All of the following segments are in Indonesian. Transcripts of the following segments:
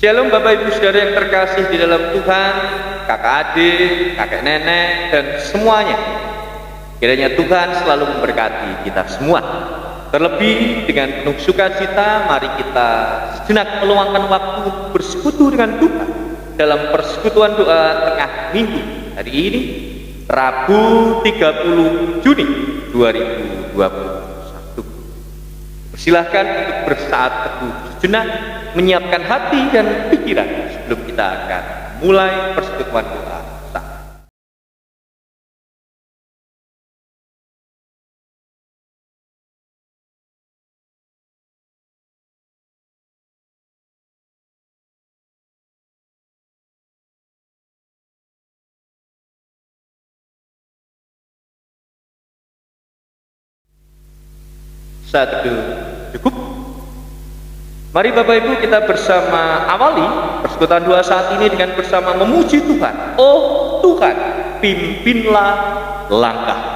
Shalom Bapak Ibu Saudara yang terkasih di dalam Tuhan, kakak adik, kakek nenek, dan semuanya. Kiranya Tuhan selalu memberkati kita semua. Terlebih dengan penuh sukacita, mari kita sejenak meluangkan waktu bersekutu dengan Tuhan dalam persekutuan doa tengah minggu hari ini, Rabu 30 Juni 2021. Persilahkan untuk bersaat teduh sejenak, menyiapkan hati dan pikiran sebelum kita akan mulai persekutuan doa. Saat itu cukup. Mari Bapak Ibu kita bersama awali persekutuan doa saat ini dengan bersama memuji Tuhan. Oh Tuhan, pimpinlah langkah.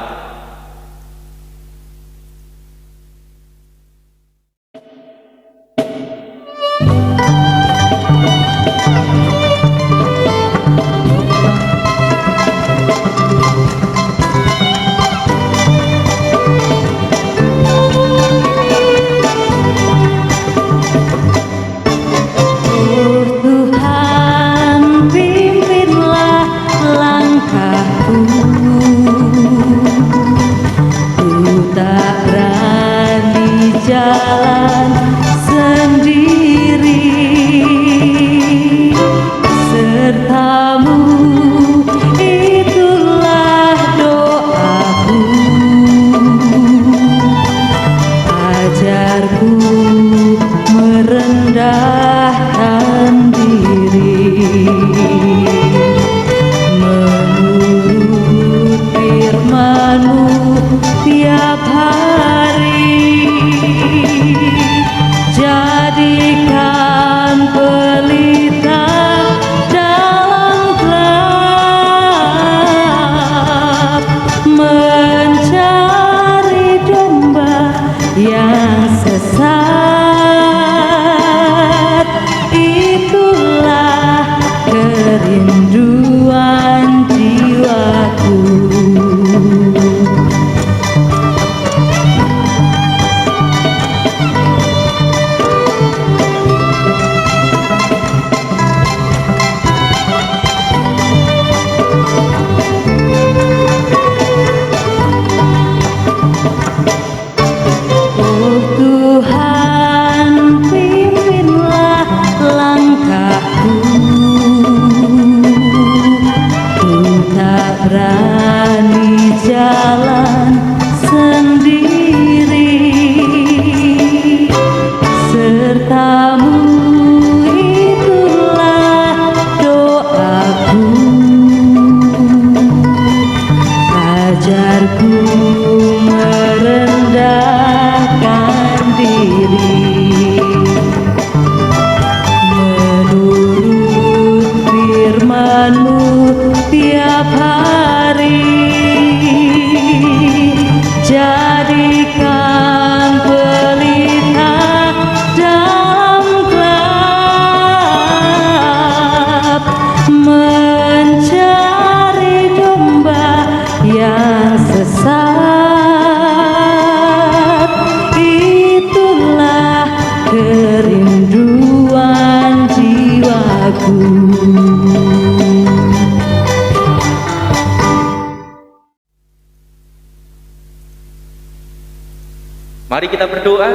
Mari kita berdoa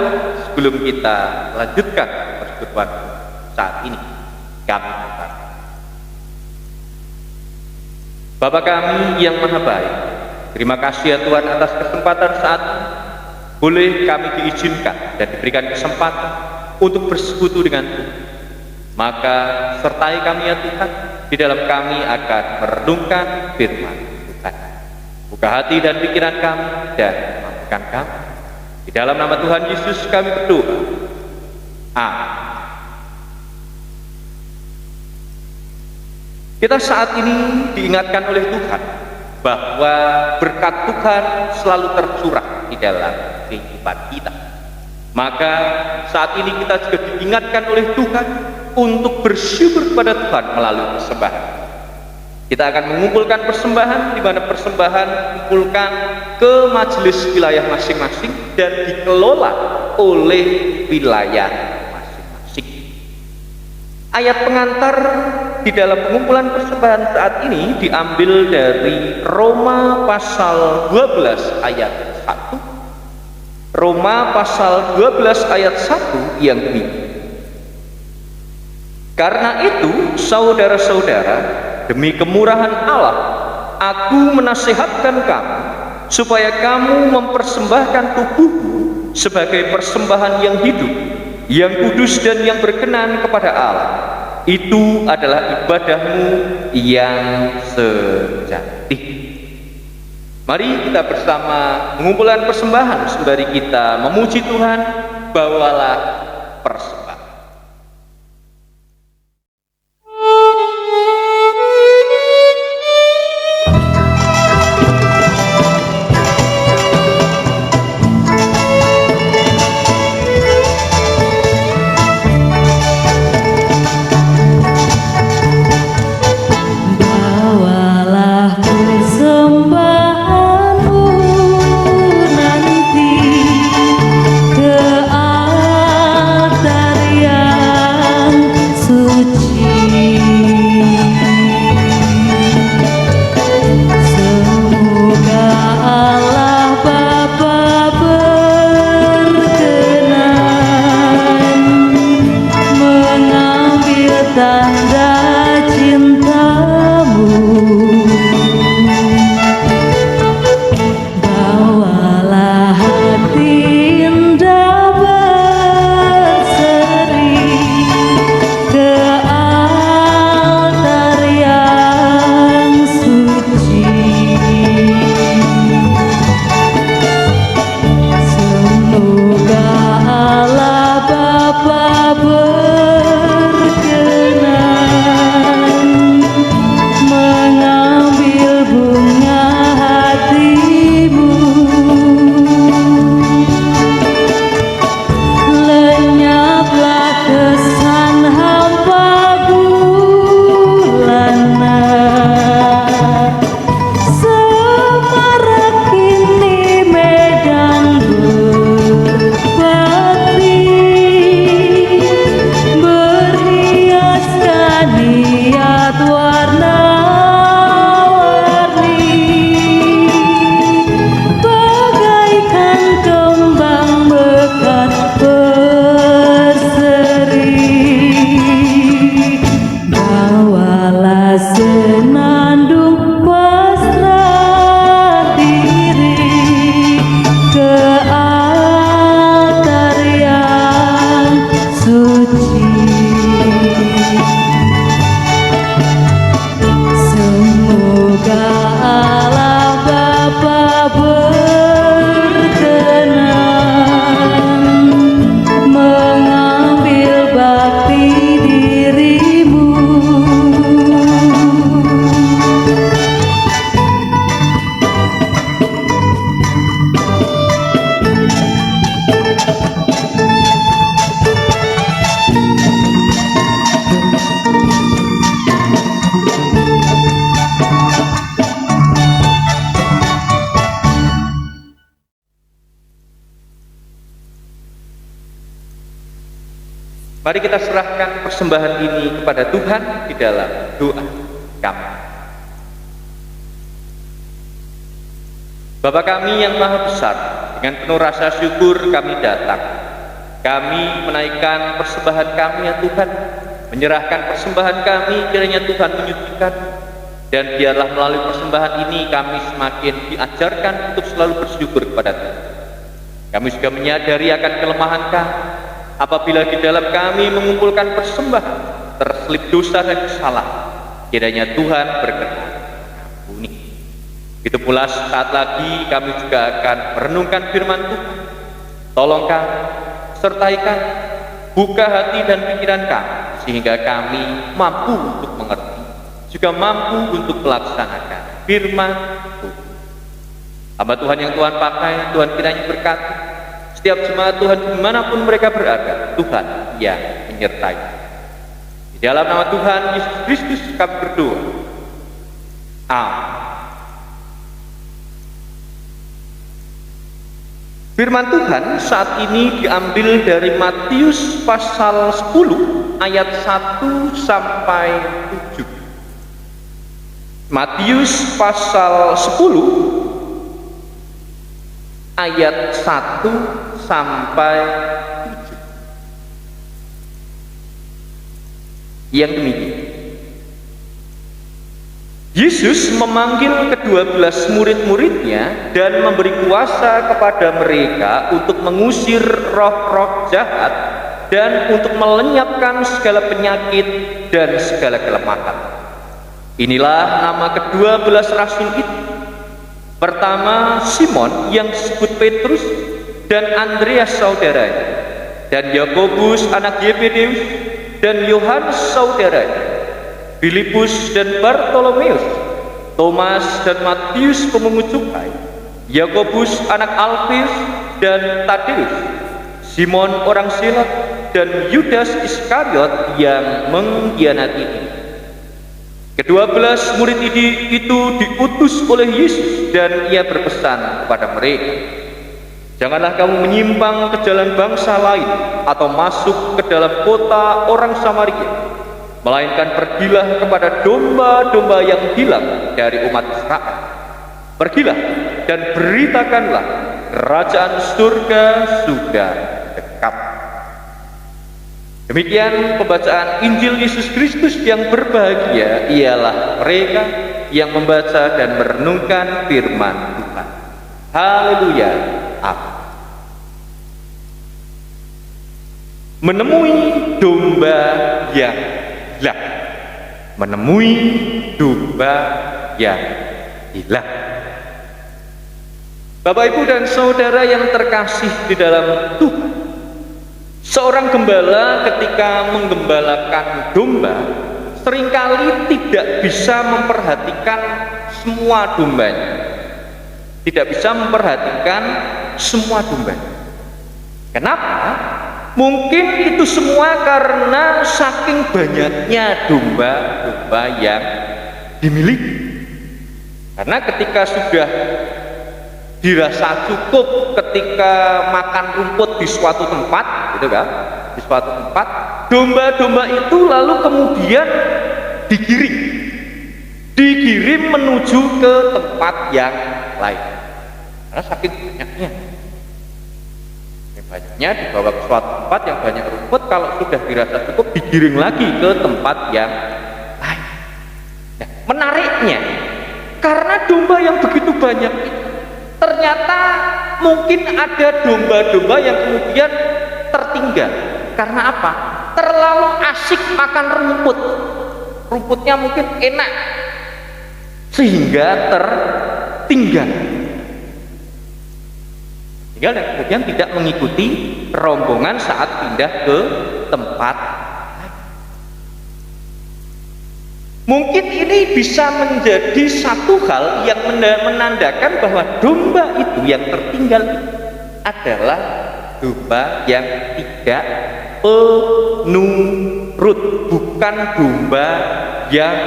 sebelum kita lanjutkan persekutuan saat ini. Kami berdoa. Bapa kami yang maha baik, terima kasih ya Tuhan atas kesempatan saat ini. Boleh kami diizinkan dan diberikan kesempatan untuk bersekutu dengan Tuhan. Maka sertai kami ya Tuhan, di dalam kami akan merenungkan firman Tuhan. Buka hati dan pikiran kami dan mampukan kami. Di dalam nama Tuhan Yesus kami berdoa. Amin. Kita saat ini diingatkan oleh Tuhan bahwa berkat Tuhan selalu tercurah di dalam kehidupan kita. Maka saat ini kita juga diingatkan oleh Tuhan untuk bersyukur kepada Tuhan melalui persembahan. Kita akan mengumpulkan persembahan, di mana persembahan dikumpulkan ke majelis wilayah masing-masing dan dikelola oleh wilayah masing-masing. Ayat pengantar di dalam pengumpulan persembahan saat ini diambil dari Roma pasal 12 ayat 1. Roma pasal 12 ayat 1 yang demikian. Karena itu, saudara-saudara, demi kemurahan Allah, aku menasihatkan kamu supaya kamu mempersembahkan tubuhmu sebagai persembahan yang hidup, yang kudus dan yang berkenan kepada Allah. Itu adalah ibadahmu yang sejati. Mari kita bersama mengumpulkan persembahan sembari kita memuji Tuhan. Bawalah persembahan. Mari kita serahkan persembahan ini kepada Tuhan di dalam doa kami. Bapa kami yang maha besar, dengan penuh rasa syukur kami datang. Kami menaikkan persembahan kami ya Tuhan, menyerahkan persembahan kami, kiranya Tuhan menyucikan. Dan biarlah melalui persembahan ini kami semakin diajarkan untuk selalu bersyukur kepada Tuhan. Kami juga menyadari akan kelemahan kami. Apabila di dalam kami mengumpulkan persembahan terselip dosa dan kesalahan, kiranya Tuhan berkenan mengampuni. Itu pula saat lagi kami juga akan merenungkan firman Tuhan. Tolong kami, sertai kami, buka hati dan pikiran kami, sehingga kami mampu untuk mengerti, juga mampu untuk melaksanakan firman Tuhan. Hamba Tuhan yang Tuhan pakai, Tuhan kiranya berkati setiap jemaat Tuhan dimanapun mereka berada. Tuhan yang menyertai. Dalam nama Tuhan Yesus Kristus kami berdoa. Amin. Firman Tuhan saat ini diambil dari Matius pasal 10 ayat 1 sampai 7. Matius pasal 10 ayat 1 sampai 7. Yang demikian. Yesus memanggil ke-12 murid-muridnya dan memberi kuasa kepada mereka untuk mengusir roh-roh jahat dan untuk melenyapkan segala penyakit dan segala kelemahan. Inilah nama ke-12 rasul itu. Pertama, Simon yang disebut Petrus dan Andreas saudaranya, dan Yakobus anak Yebedeus dan Yohanes saudaranya, Filipus dan Bartolomeus, Thomas dan Matius pemungut cukai, Yakobus anak Alfeus dan Tadeus, Simon orang Zealot, dan Yudas Iskariot yang mengkhianati dia. Ke-12 murid itu diutus oleh Yesus dan ia berpesan kepada mereka, janganlah kamu menyimpang ke jalan bangsa lain atau masuk ke dalam kota orang Samaria, melainkan pergilah kepada domba-domba yang hilang dari umat Israel. Pergilah dan beritakanlah kerajaan surga sudah dekat. Demikian pembacaan Injil Yesus Kristus. Yang berbahagia ialah mereka yang membaca dan merenungkan firman Tuhan. Haleluya. Amin. Menemui domba yang hilang. Menemui domba yang hilang. Bapak, Ibu, dan saudara yang terkasih di dalam Tuhan, seorang gembala ketika menggembalakan domba seringkali tidak bisa memperhatikan semua dombanya. Tidak bisa memperhatikan semua dombanya. Kenapa? Mungkin itu semua karena saking banyaknya domba-domba yang dimiliki. Karena ketika sudah dirasa cukup ketika makan rumput di suatu tempat, gitu kan? Di suatu tempat, domba-domba itu lalu kemudian digiring menuju ke tempat yang lain. Karena saking banyaknya dibawa ke suatu tempat yang banyak rumput, kalau sudah dirasa cukup digiring lagi ke tempat yang lain. Nah, menariknya, karena domba yang begitu banyak itu, ternyata mungkin ada domba-domba yang kemudian tertinggal. Karena apa? Terlalu asik makan rumput. Rumputnya mungkin enak sehingga tertinggal. Dan kemudian tidak mengikuti rombongan saat pindah ke tempat. Mungkin ini bisa menjadi satu hal yang menandakan bahwa domba itu yang tertinggal adalah domba yang tidak penurut, bukan domba yang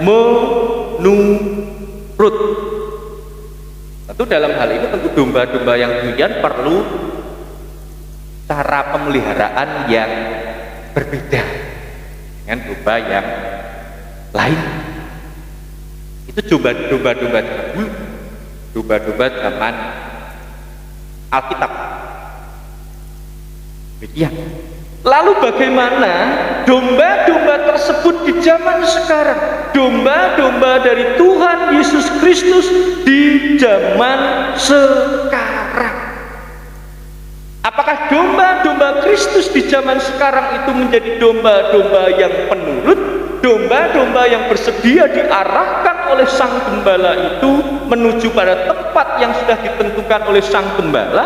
menurut. Tentu dalam hal ini tentu domba-domba yang demikian perlu cara pemeliharaan yang berbeda dengan domba yang lain. Itu domba-domba dahulu, domba-domba zaman Alkitab. Demikian. Lalu bagaimana domba-domba tersebut di zaman sekarang? Domba-domba dari Tuhan Yesus Kristus di zaman sekarang. Apakah domba-domba Kristus di zaman sekarang itu menjadi domba-domba yang penurut? Domba-domba yang bersedia diarahkan oleh sang gembala itu menuju pada tempat yang sudah ditentukan oleh sang gembala?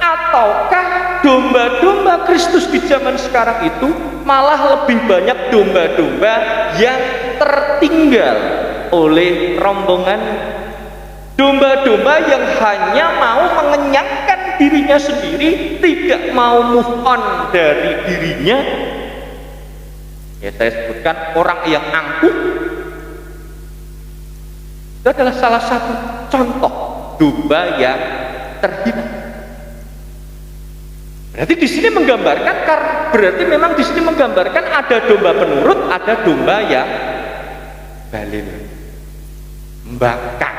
Ataukah domba-domba Kristus di zaman sekarang itu malah lebih banyak domba-domba yang tertinggal oleh rombongan? Domba-domba yang hanya mau mengenyangkan dirinya sendiri, tidak mau move on dari dirinya, Ya, saya sebutkan orang yang angkuh itu adalah salah satu contoh domba yang terhina. Berarti di sini menggambarkan, berarti memang di sini menggambarkan ada domba penurut, ada domba yang balil, membangkang.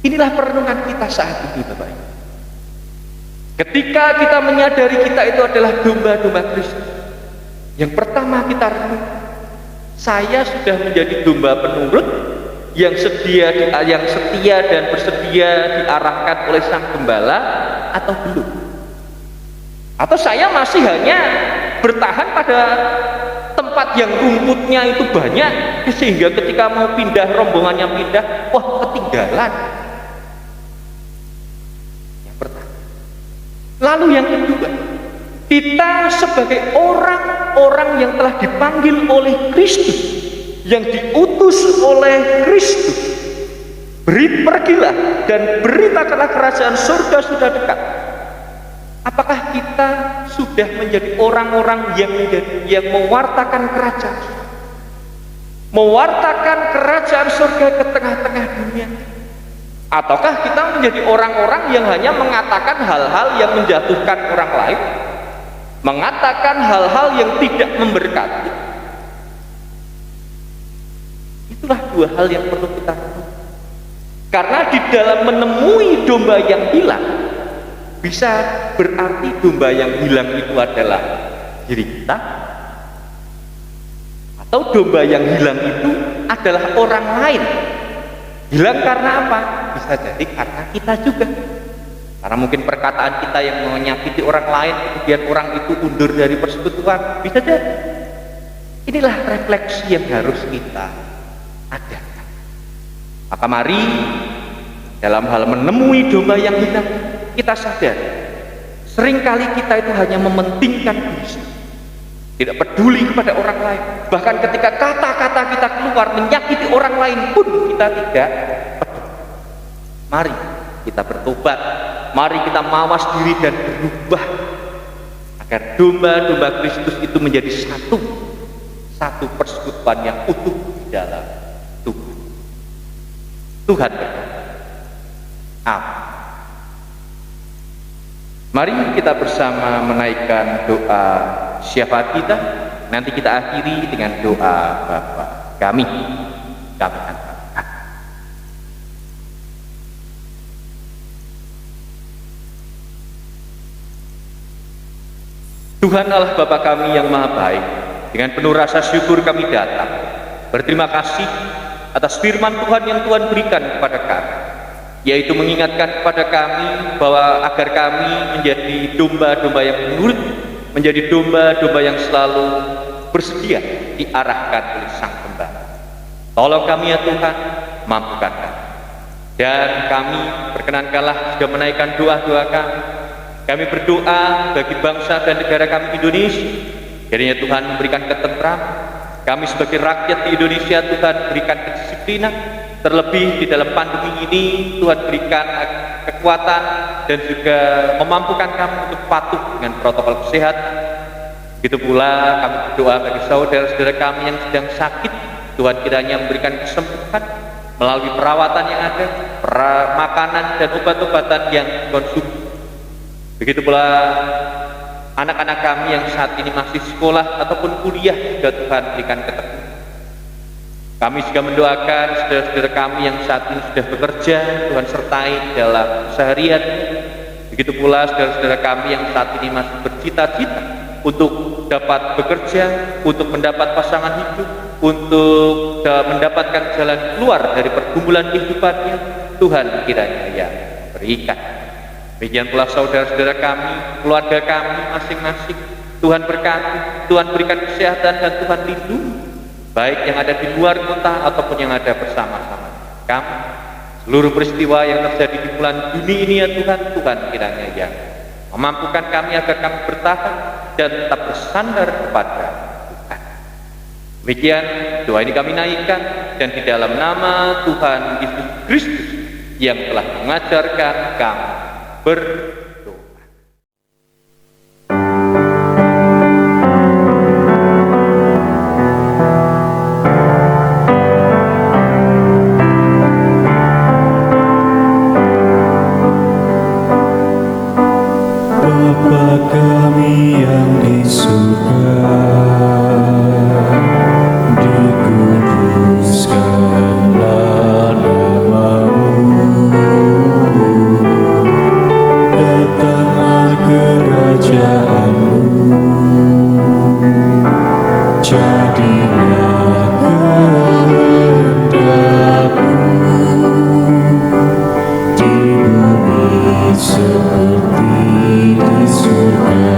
Inilah perenungan kita saat ini, Bapak Ibu. Ketika kita menyadari kita itu adalah domba-domba Kristus, yang pertama kita renung, saya sudah menjadi domba penurut yang setia dan bersedia diarahkan oleh Sang Gembala atau belum? Atau saya masih hanya bertahan pada tempat yang rumputnya itu banyak, sehingga ketika mau pindah, rombongannya pindah, wah ketinggalan. Yang pertama. Lalu yang kedua, kita sebagai orang-orang yang telah dipanggil oleh Kristus, yang diutus oleh Kristus, pergilah dan beritakanlah kerajaan surga sudah dekat. Apakah kita sudah menjadi orang-orang yang mewartakan kerajaan surga ke tengah-tengah dunia? Ataukah kita menjadi orang-orang yang hanya mengatakan hal-hal yang menjatuhkan orang lain, mengatakan hal-hal yang tidak memberkati? Itulah dua hal yang perlu kita renung. Karena di dalam menemui domba yang hilang, bisa berarti domba yang hilang itu adalah diri kita, atau domba yang hilang itu adalah orang lain. Hilang karena apa? Bisa jadi karena kita juga, karena mungkin perkataan kita yang menyakiti orang lain, kemudian orang itu undur dari persekutuan. Bisa jadi. Inilah refleksi yang harus kita adakan. Maka mari dalam hal menemui domba yang hilang, kita sadar seringkali kita itu hanya mementingkan diri, tidak peduli kepada orang lain. Bahkan ketika kata-kata kita keluar menyakiti orang lain pun kita tidak peduli. Mari kita bertobat, mari kita mawas diri dan berubah, agar domba-domba Kristus itu menjadi satu persekutuan yang utuh di dalam tubuh. Tuhan berkata, amin. Mari kita bersama menaikkan doa syafaat kita. Nanti kita akhiri dengan doa Bapa kami akan Tuhan Allah Bapa kami yang maha baik, dengan penuh rasa syukur kami datang berterima kasih atas firman Tuhan yang Tuhan berikan kepada kami, yaitu mengingatkan kepada kami bahwa agar kami menjadi domba-domba yang menurut, menjadi domba-domba yang selalu bersedia diarahkan oleh Sang Gembala. Tolong kami ya Tuhan, mampukan kami. Dan kami perkenankanlah juga menaikkan doa-doa kami. Kami berdoa bagi bangsa dan negara kami Indonesia, kiranya Tuhan memberikan ketentraman. Kami sebagai rakyat di Indonesia, Tuhan berikan kedisiplinan. Terlebih di dalam pandemi ini, Tuhan berikan kekuatan dan juga memampukan kami untuk patuh dengan protokol kesehatan. Begitu pula kami berdoa bagi saudara-saudara kami yang sedang sakit, Tuhan kiranya memberikan kesembuhan melalui perawatan yang ada, makanan dan obat-obatan yang dikonsumsi. Begitu pula anak-anak kami yang saat ini masih sekolah ataupun kuliah, juga Tuhan berikan ketekunan. Kami juga mendoakan saudara-saudara kami yang saat ini sudah bekerja, Tuhan sertai dalam seharian. Begitu pula saudara-saudara kami yang saat ini masih bercita-cita untuk dapat bekerja, untuk mendapat pasangan hidup, untuk mendapatkan jalan keluar dari pergumulan kehidupannya, Tuhan kiranya ya berikan. Demikian pula saudara-saudara kami, keluarga kami masing-masing, Tuhan berkati, Tuhan berikan kesehatan dan Tuhan lindungi, baik yang ada di luar kota ataupun yang ada bersama-sama kami. Seluruh peristiwa yang terjadi di bulan Juni ini ya Tuhan kiranya yang memampukan kami agar kami bertahan dan tetap bersandar kepada Tuhan. Demikian doa ini kami naikkan, dan di dalam nama Tuhan Yesus Kristus yang telah mengajarkan kami berdoa. jadilah kehendak-Mu di bumi seperti di surga.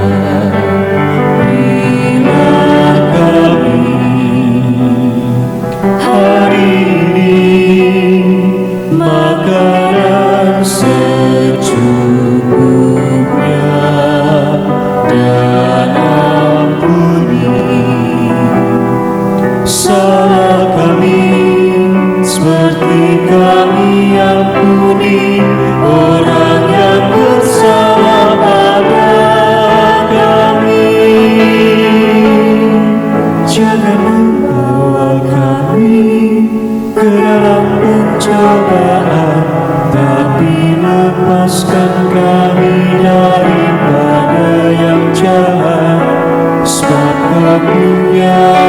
Berilah kami hari ini makanan secukupnya, dan ampuni salah kami seperti kami ampuni orang yang bersalah pada kami. Jangan membawa kami ke dalam pencobaan, tapi lepaskan kami daripada yang jahat. Sebab karunia